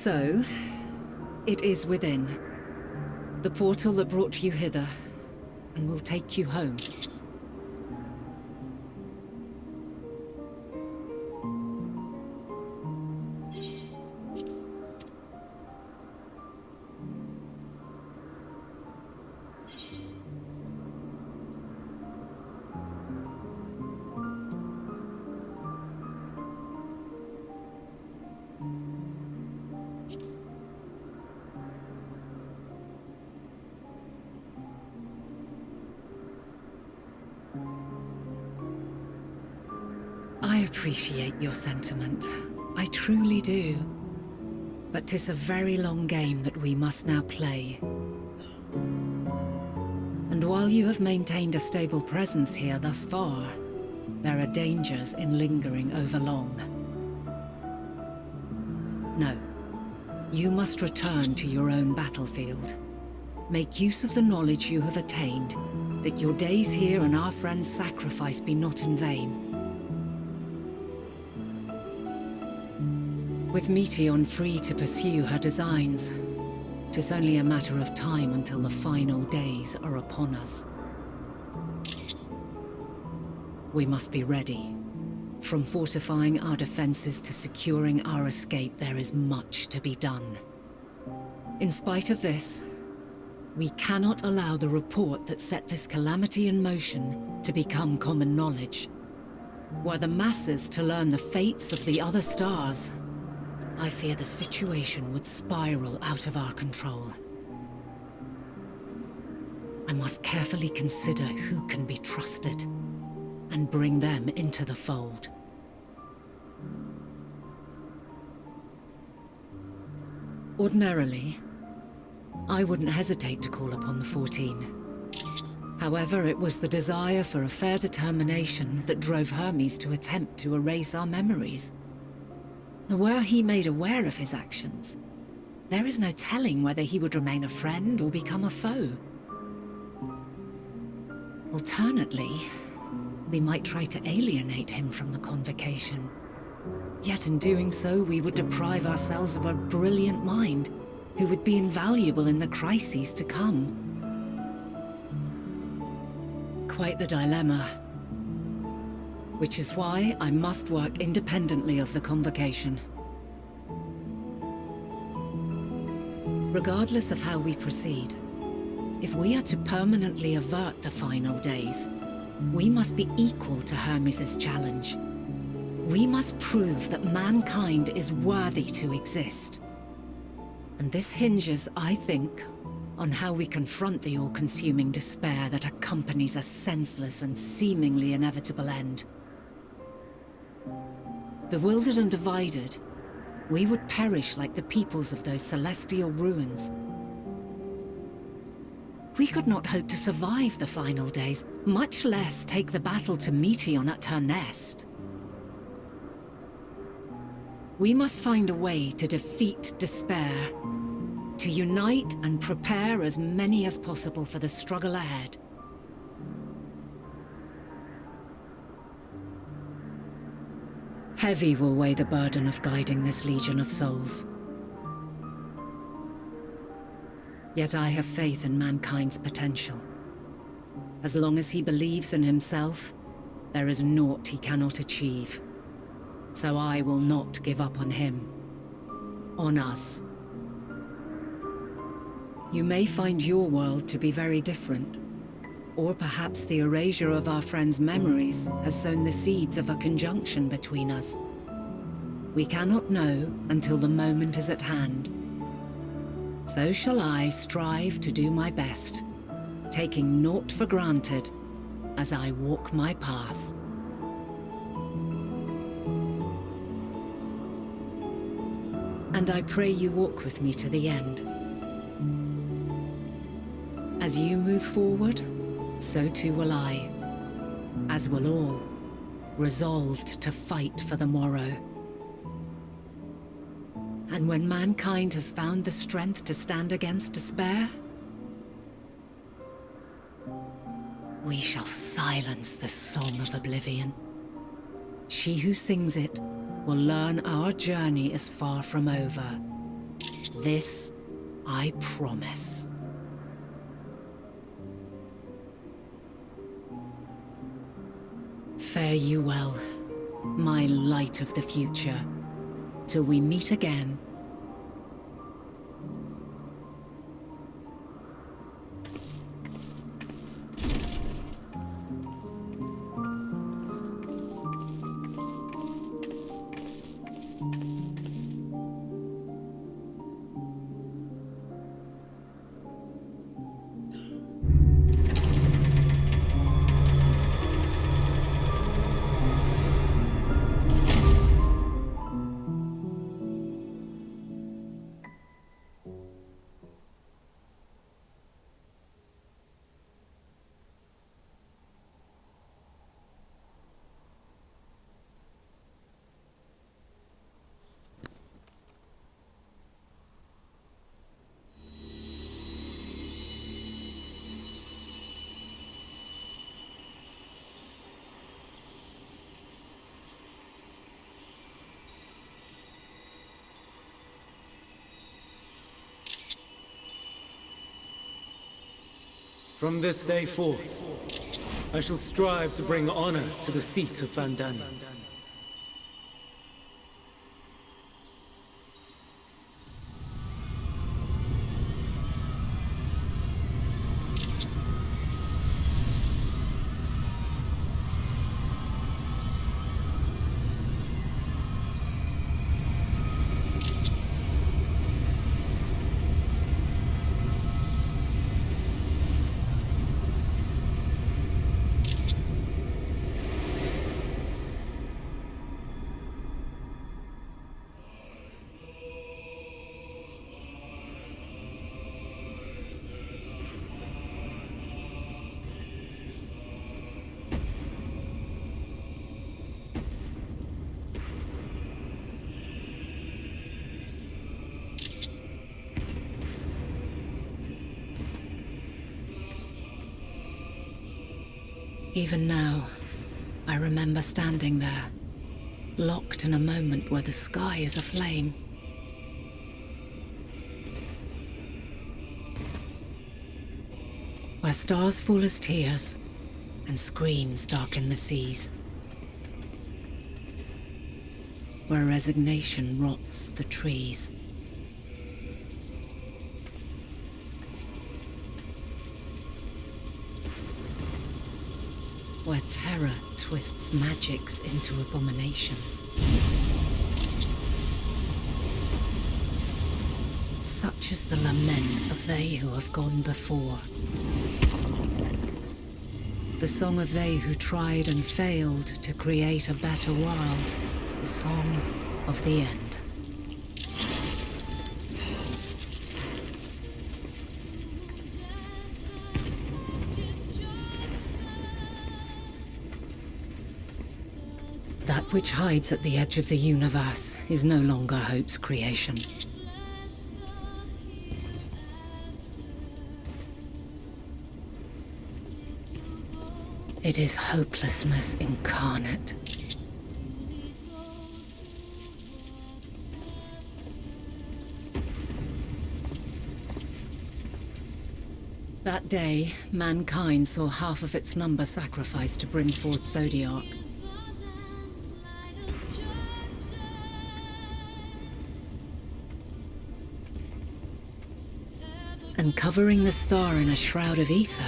So, it is within. The portal that brought you hither, and will take you home. I appreciate your sentiment. I truly do. But 'tis a very long game that we must now play. And while you have maintained a stable presence here thus far, there are dangers in lingering over long. No. You must return to your own battlefield. Make use of the knowledge you have attained, that your days here and our friend's sacrifice be not in vain. With Meteion free to pursue her designs, 'tis only a matter of time until the final days are upon us. We must be ready. From fortifying our defenses to securing our escape, there is much to be done. In spite of this, we cannot allow the report that set this calamity in motion to become common knowledge. Were the masses to learn the fates of the other stars, I fear the situation would spiral out of our control. I must carefully consider who can be trusted, and bring them into the fold. Ordinarily, I wouldn't hesitate to call upon the 14. However, it was the desire for a fair determination that drove Hermes to attempt to erase our memories. Were he made aware of his actions, there is no telling whether he would remain a friend or become a foe. Alternately, we might try to alienate him from the convocation. Yet in doing so, we would deprive ourselves of a brilliant mind, who would be invaluable in the crises to come. Quite the dilemma. Which is why I must work independently of the convocation. Regardless of how we proceed, if we are to permanently avert the final days, we must be equal to Hermes' challenge. We must prove that mankind is worthy to exist. And this hinges, I think, on how we confront the all-consuming despair that accompanies a senseless and seemingly inevitable end. Bewildered and divided, we would perish like the peoples of those celestial ruins. We could not hope to survive the final days, much less take the battle to Meteion at her nest. We must find a way to defeat despair, to unite and prepare as many as possible for the struggle ahead. Heavy will weigh the burden of guiding this legion of souls. Yet I have faith in mankind's potential. As long as he believes in himself, there is naught he cannot achieve. So I will not give up on him. On us. You may find your world to be very different. Or perhaps the erasure of our friend's memories has sown the seeds of a conjunction between us. We cannot know until the moment is at hand. So shall I strive to do my best, taking naught for granted as I walk my path. And I pray you walk with me to the end. As you move forward, so too will I, as will all, resolved to fight for the morrow. And when mankind has found the strength to stand against despair, we shall silence the song of oblivion. She who sings it will learn our journey is far from over. This I promise. Fare you well, my light of the future, till we meet again. From this day forth, I shall strive to bring honor to the seat of Vandani. Even now, I remember standing there, locked in a moment where the sky is aflame. Where stars fall as tears, and screams darken the seas. Where resignation rots the trees. Where terror twists magics into abominations. Such is the lament of they who have gone before. The song of they who tried and failed to create a better world. The song of the end. That which hides at the edge of the universe is no longer hope's creation. It is hopelessness incarnate. That day, mankind saw half of its number sacrificed to bring forth Zodiac. And covering the star in a shroud of ether,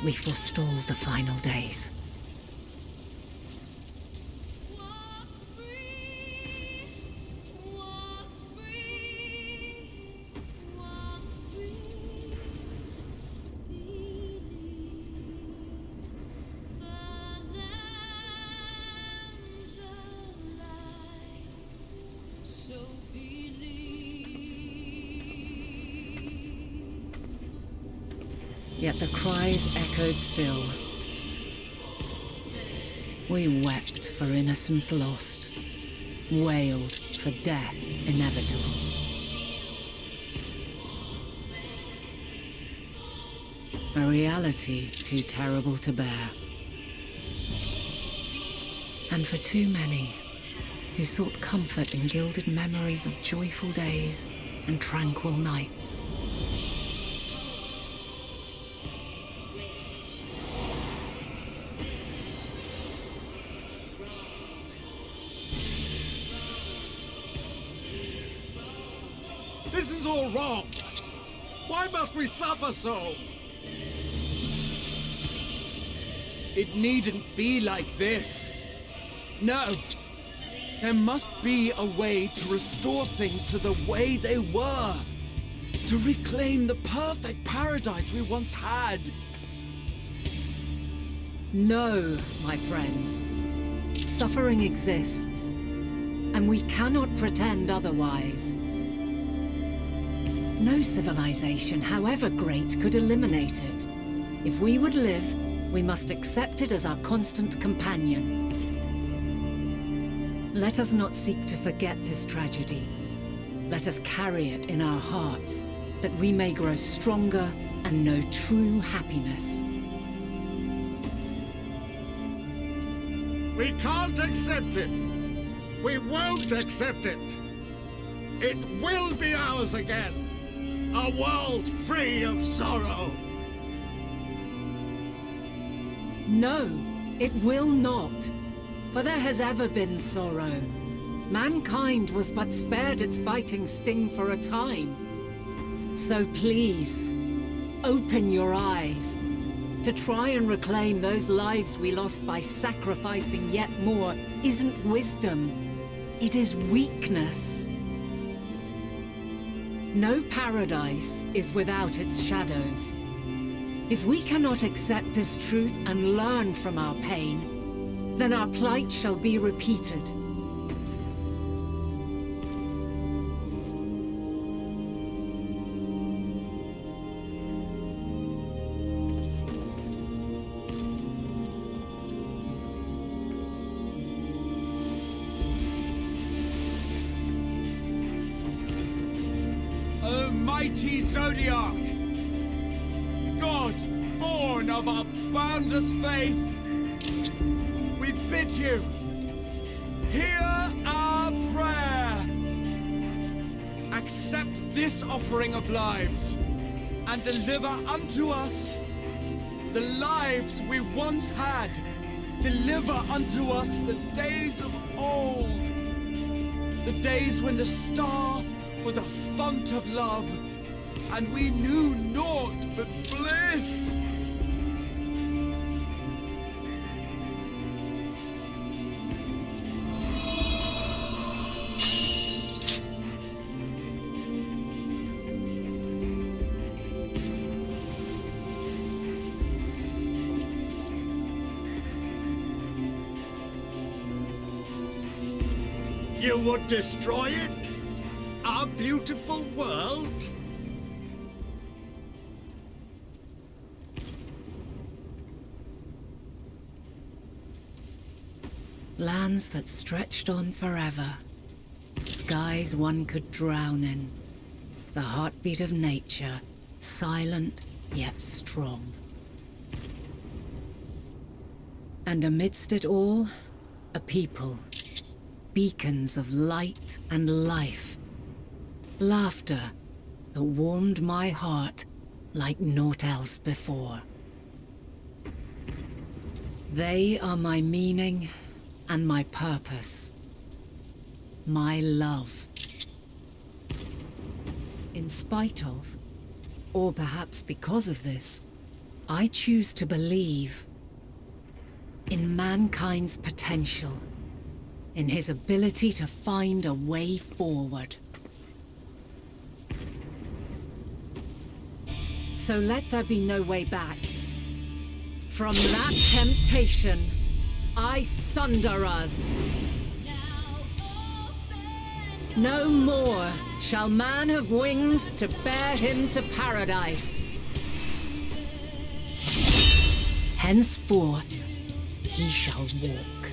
we forestalled the final days. Yet the cries echoed still. We wept for innocence lost, wailed for death inevitable. A reality too terrible to bear. And for too many who sought comfort in gilded memories of joyful days, and tranquil nights. This is all wrong! Why must we suffer so? It needn't be like this. No. There must be a way to restore things to the way they were. To reclaim the perfect paradise we once had. No, my friends. Suffering exists, and we cannot pretend otherwise. No civilization, however great, could eliminate it. If we would live, we must accept it as our constant companion. Let us not seek to forget this tragedy. Let us carry it in our hearts, that we may grow stronger and know true happiness. We can't accept it! We won't accept it! It will be ours again! A world free of sorrow! No, it will not. For there has ever been sorrow. Mankind was but spared its biting sting for a time. So please, open your eyes. To try and reclaim those lives we lost by sacrificing yet more isn't wisdom. It is weakness. No paradise is without its shadows. If we cannot accept this truth and learn from our pain, then our plight shall be repeated. O mighty Zodiac! God, born of our boundless faith, we bid you, hear our prayer. Accept this offering of lives, and deliver unto us the lives we once had. Deliver unto us the days of old, the days when the star was a font of love, and we knew naught but bliss. You would destroy it? Our beautiful world? Lands that stretched on forever. Skies one could drown in. The heartbeat of nature, silent yet strong. And amidst it all, a people. Beacons of light and life. Laughter that warmed my heart like naught else before. They are my meaning and my purpose. My love. In spite of, or perhaps because of this, I choose to believe in mankind's potential. In his ability to find a way forward. So let there be no way back. From that temptation, I sunder us. No more shall man have wings to bear him to paradise. Henceforth, he shall walk.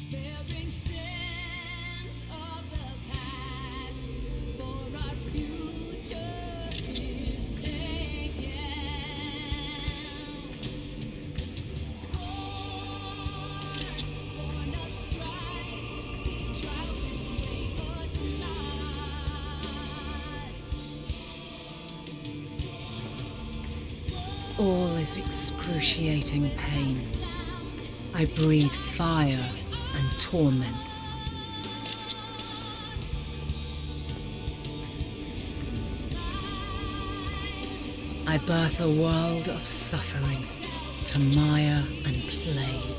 Bearing all is excruciating pain. I breathe fire and torment. I birth a world of suffering to mire and plague.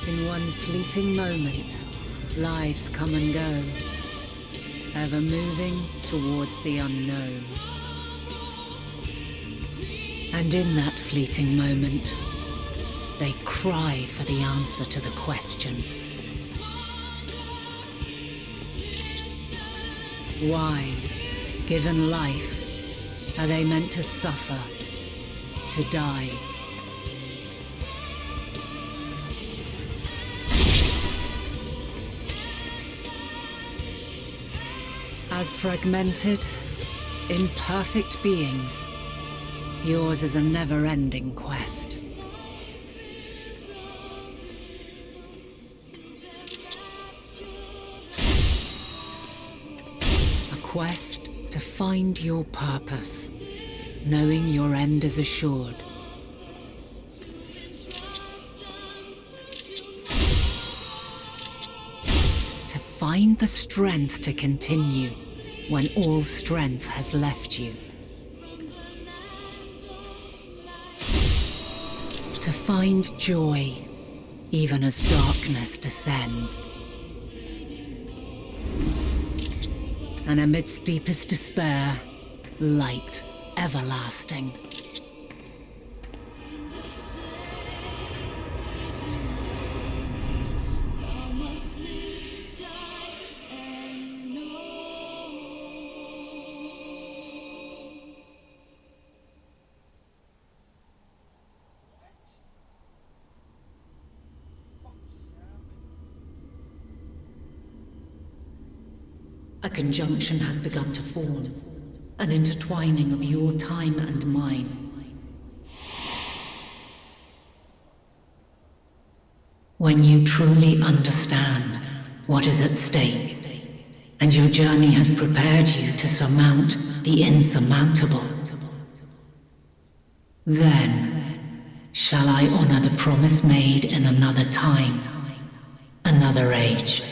In one fleeting moment, lives come and go, ever moving towards the unknown. And in that fleeting moment, they cry for the answer to the question. Why, given life, are they meant to suffer, to die? As fragmented, imperfect beings, yours is a never-ending quest. A quest to find your purpose, knowing your end is assured. To find the strength to continue when all strength has left you. To find joy, even as darkness descends. And amidst deepest despair, light everlasting. A conjunction has begun to form, an intertwining of your time and mine. When you truly understand what is at stake, and your journey has prepared you to surmount the insurmountable, then shall I honor the promise made in another time, another age.